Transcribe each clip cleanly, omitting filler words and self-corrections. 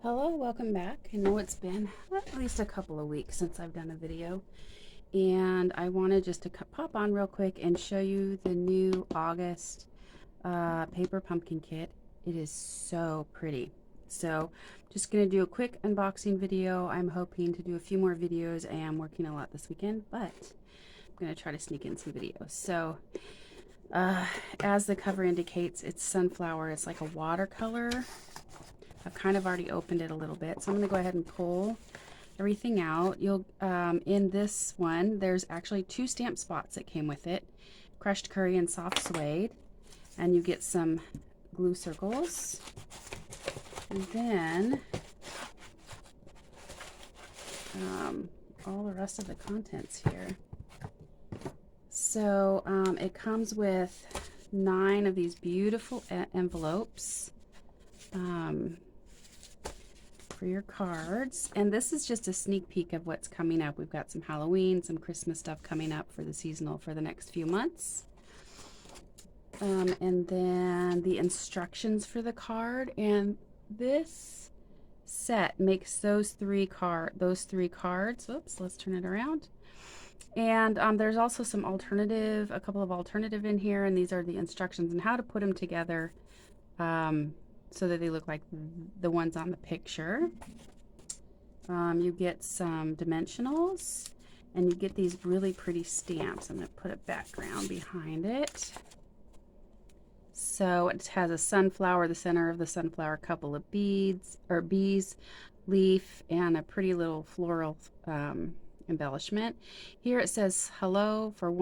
Hello, welcome back. I know it's been at least a couple of weeks since I've done a video, and I wanted just to pop on real quick and show you the new August paper pumpkin kit. It is so pretty. So just going to do a quick unboxing video. I'm hoping to do a few more videos. I am working a lot this weekend, but I'm going to try to sneak in some videos. So as the cover indicates, it's sunflower. It's like a watercolor. I've kind of already opened it a little bit, so I'm going to go ahead and pull everything out. You'll in this one, there's actually 2 stamp spots that came with it, crushed curry and soft suede, and you get some glue circles. And then all the rest of the contents here. So it comes with 9 of these beautiful envelopes. For your cards, and this is just a sneak peek of what's coming up. We've got some Halloween, some Christmas stuff coming up for the seasonal for the next few months, and then the instructions for the card. And this set makes those three cards. Oops, let's turn it around. And there's also some a couple of alternative in here, and these are the instructions and how to put them together so that they look like the ones on the picture. You get some dimensionals, and you get these really pretty stamps. I'm going to put a background behind it. So it has a sunflower, the center of the sunflower, a couple of bees, leaf, and a pretty little floral embellishment. Here it says, "Hello, for a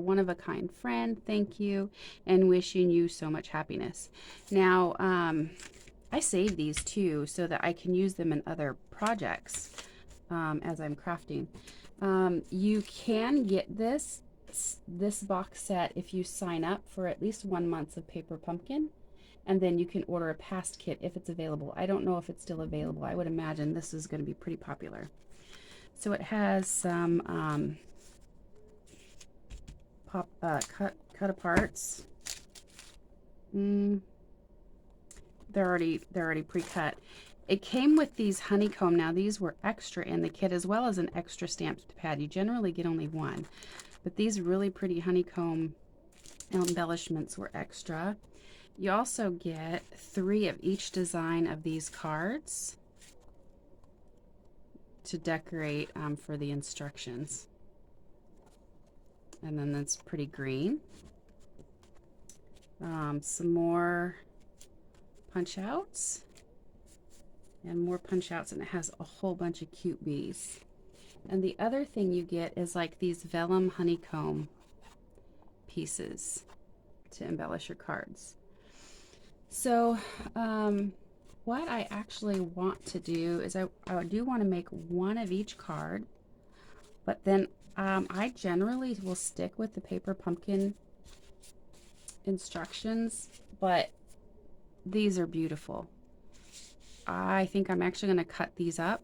one-of-a-kind friend, thank you, and wishing you so much happiness." Now, I save these too so that I can use them in other projects as I'm crafting. You can get this box set if you sign up for at least 1 month of Paper Pumpkin, and then you can order a past kit if it's available. I don't know if it's still available. I would imagine this is going to be pretty popular. So it has some cut aparts. They're already pre-cut. It came with these honeycomb. Now these were extra in the kit, as well as an extra stamped pad. You generally get only one, but these really pretty honeycomb embellishments were extra. You also get 3 of each design of these cards to decorate for the instructions. And then that's pretty green. Some more punch outs and more punch outs, and it has a whole bunch of cute bees. And the other thing you get is like these vellum honeycomb pieces to embellish your cards. So what I actually want to do is I do want to make 1 of each card, but then I generally will stick with the Paper Pumpkin instructions, but these are beautiful. I think I'm actually going to cut these up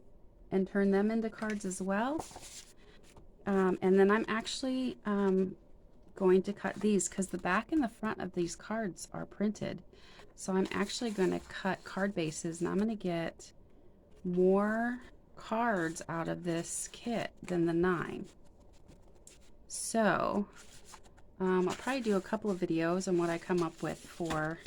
and turn them into cards as well. And then I'm actually going to cut these because the back and the front of these cards are printed. So I'm actually going to cut card bases, and I'm going to get more cards out of this kit than the 9. So I'll probably do a couple of videos on what I come up with for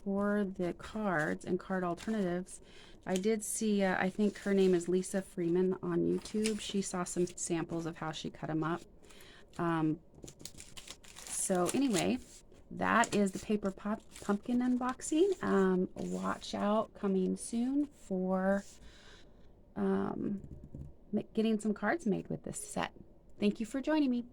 the cards and card alternatives. I did see, I think her name is Lisa Freeman on YouTube. She saw some samples of how she cut them up. So anyway, that is the Paper Pumpkin unboxing. Watch out, coming soon for getting some cards made with this set. Thank you for joining me.